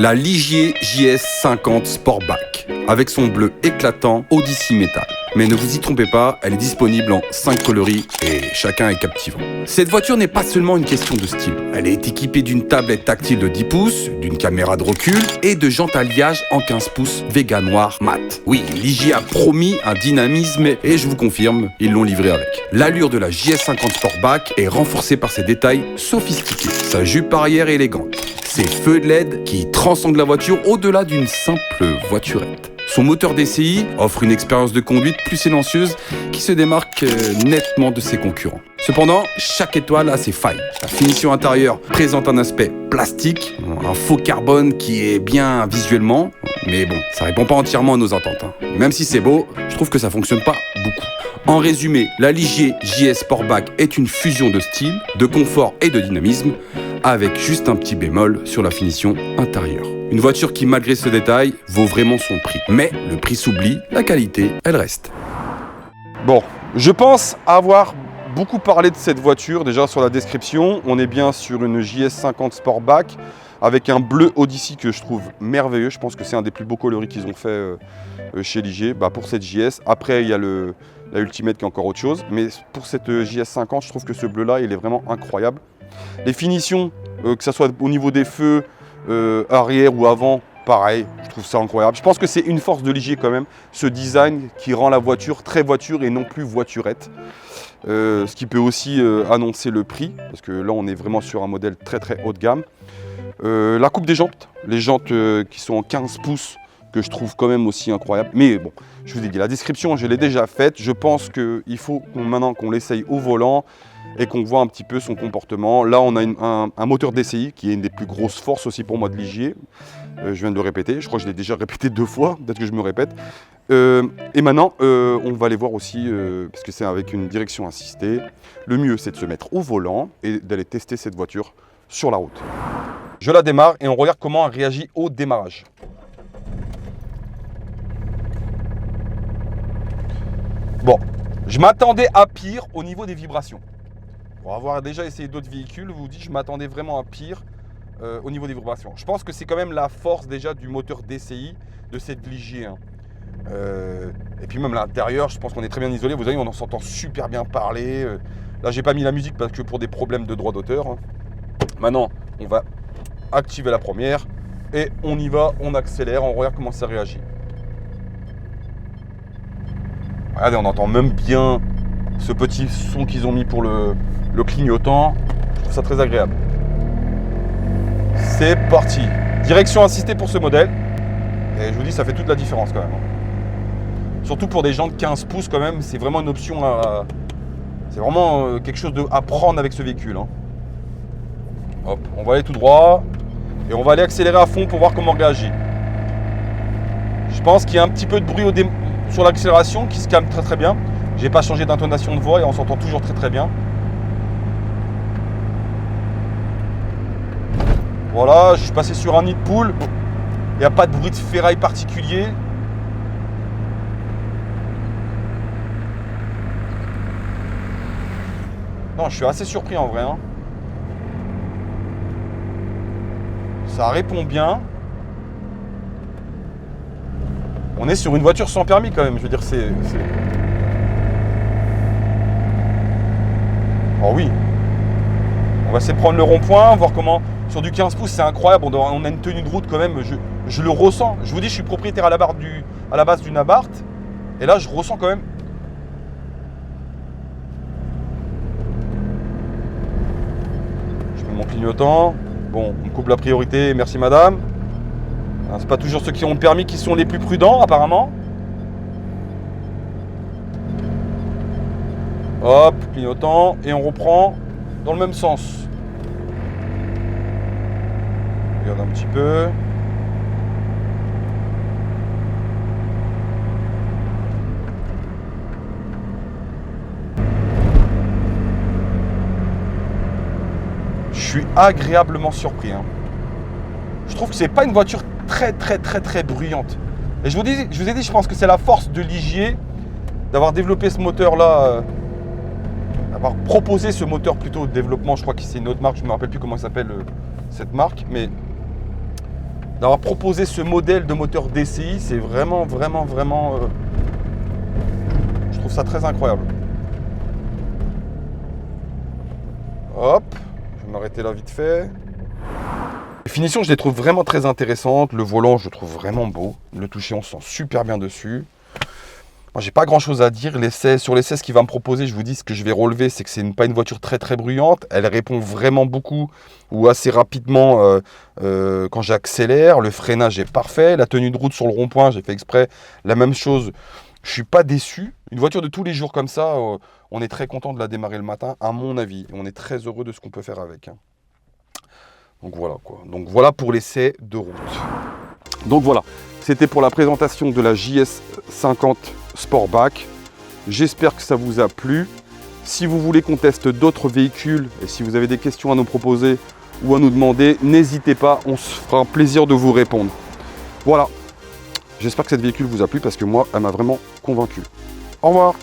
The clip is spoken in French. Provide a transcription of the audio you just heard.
La Ligier JS50 Sportback, avec son bleu éclatant Odyssey Metal. Mais ne vous y trompez pas, elle est disponible en 5 coloris et chacun est captivant. Cette voiture n'est pas seulement une question de style. Elle est équipée d'une tablette tactile de 10 pouces, d'une caméra de recul et de jantes alliage en 15 pouces Vega Noir mat. Oui, Ligier a promis un dynamisme et je vous confirme, ils l'ont livré avec. L'allure de la JS50 Sportback est renforcée par ses détails sophistiqués. Sa jupe arrière est élégante. Ses feux de LED qui transcendent la voiture au-delà d'une simple voiturette. Son moteur DCI offre une expérience de conduite plus silencieuse qui se démarque nettement de ses concurrents. Cependant, chaque étoile a ses failles. La finition intérieure présente un aspect plastique, un faux carbone qui est bien visuellement, mais bon, ça répond pas entièrement à nos attentes. Même si c'est beau, je trouve que ça fonctionne pas beaucoup. En résumé, la Ligier JS Sportback est une fusion de style, de confort et de dynamisme, avec juste un petit bémol sur la finition intérieure. Une voiture qui, malgré ce détail, vaut vraiment son prix. Mais le prix s'oublie, la qualité, elle reste. Bon, je pense avoir beaucoup parlé de cette voiture, déjà sur la description. On est bien sur une JS50 Sportback avec un bleu Odyssey que je trouve merveilleux. Je pense que c'est un des plus beaux coloris qu'ils ont fait chez Ligier pour cette JS. Après, il y a la Ultimate qui est encore autre chose. Mais pour cette JS50, je trouve que ce bleu-là, il est vraiment incroyable. Les finitions, que ce soit au niveau des feux, arrière ou avant, pareil, je trouve ça incroyable. Je pense que c'est une force de Ligier quand même, ce design qui rend la voiture très voiture et non plus voiturette. Ce qui peut aussi annoncer le prix, parce que là on est vraiment sur un modèle très très haut de gamme. La coupe des jantes, les jantes qui sont en 15 pouces, que je trouve quand même aussi incroyable. Mais bon, je vous ai dit, la description je l'ai déjà faite. Je pense qu'il faut maintenant qu'on l'essaye au volant et qu'on voit un petit peu son comportement. Là, on a un moteur DCI qui est une des plus grosses forces aussi pour moi de Ligier. Je viens de le répéter, je crois que je l'ai déjà répété 2 fois, peut-être que je me répète. Et maintenant, on va aller voir aussi, parce que c'est avec une direction assistée, le mieux c'est de se mettre au volant et d'aller tester cette voiture sur la route. Je la démarre et on regarde comment elle réagit au démarrage. Bon, je m'attendais à pire au niveau des vibrations. Pour avoir déjà essayé d'autres véhicules, je vous dis, je m'attendais vraiment à pire au niveau des vibrations. Je pense que c'est quand même la force déjà du moteur DCI de cette Ligier. Et puis même l'intérieur, je pense qu'on est très bien isolé. Vous voyez, on en s'entend super bien parler. Là, j'ai pas mis la musique parce que pour des problèmes de droit d'auteur. Maintenant, on va activer la première et on y va, on accélère, on regarde comment ça réagit. Regardez, on entend même bien ce petit son qu'ils ont mis pour le clignotant. Je trouve ça très agréable. C'est parti. Direction assistée pour ce modèle. Et je vous dis, ça fait toute la différence quand même. Surtout pour des gens de 15 pouces quand même, c'est vraiment une option à... C'est vraiment quelque chose à prendre avec ce véhicule. Hop, on va aller tout droit. Et on va aller accélérer à fond pour voir comment on réagit. Je pense qu'il y a un petit peu de bruit sur l'accélération qui se calme très très bien. J'ai pas changé d'intonation de voix et on s'entend toujours très très bien. Voilà, je suis passé sur un nid de poule. Il n'y a pas de bruit de ferraille particulier. Non, je suis assez surpris en vrai. Ça répond bien. On est sur une voiture sans permis quand même. Je veux dire, c'est... Oh oui. On va essayer de prendre le rond-point, voir comment... Sur du 15 pouces, c'est incroyable. On a une tenue de route quand même. Je le ressens. Je vous dis, je suis propriétaire à la base d'une Abarth. Et là, je ressens quand même... Je mets mon clignotant. Bon, on coupe la priorité. Merci madame. C'est pas toujours ceux qui ont le permis qui sont les plus prudents, apparemment. Hop, clignotant. Et on reprend dans le même sens. Regarde un petit peu. Je suis agréablement surpris. Je trouve que c'est pas une voiture très bruyante. Et je vous ai dit, je pense que c'est la force de Ligier d'avoir développé ce moteur-là, d'avoir proposé ce moteur plutôt de développement. Je crois que c'est une autre marque, je ne me rappelle plus comment s'appelle cette marque, mais d'avoir proposé ce modèle de moteur DCI. C'est vraiment, je trouve ça très incroyable. Hop, je vais m'arrêter là vite fait. Les finitions, je les trouve vraiment très intéressantes. Le volant, je le trouve vraiment beau. Le toucher, on se sent super bien dessus. Moi, j'ai pas grand chose à dire. Sur l'essai, ce qu'il va me proposer, je vous dis, ce que je vais relever, c'est que c'est pas une voiture très bruyante. Elle répond vraiment beaucoup ou assez rapidement quand j'accélère. Le freinage est parfait. La tenue de route sur le rond-point, j'ai fait exprès la même chose. Je suis pas déçu. Une voiture de tous les jours comme ça, on est très content de la démarrer le matin, à mon avis. On est très heureux de ce qu'on peut faire avec. Donc voilà quoi. Donc voilà pour l'essai de route. Donc voilà, c'était pour la présentation de la JS50 Sportback. J'espère que ça vous a plu. Si vous voulez qu'on teste d'autres véhicules et si vous avez des questions à nous proposer ou à nous demander, n'hésitez pas, on se fera un plaisir de vous répondre. Voilà, j'espère que cette véhicule vous a plu parce que moi, elle m'a vraiment convaincu. Au revoir.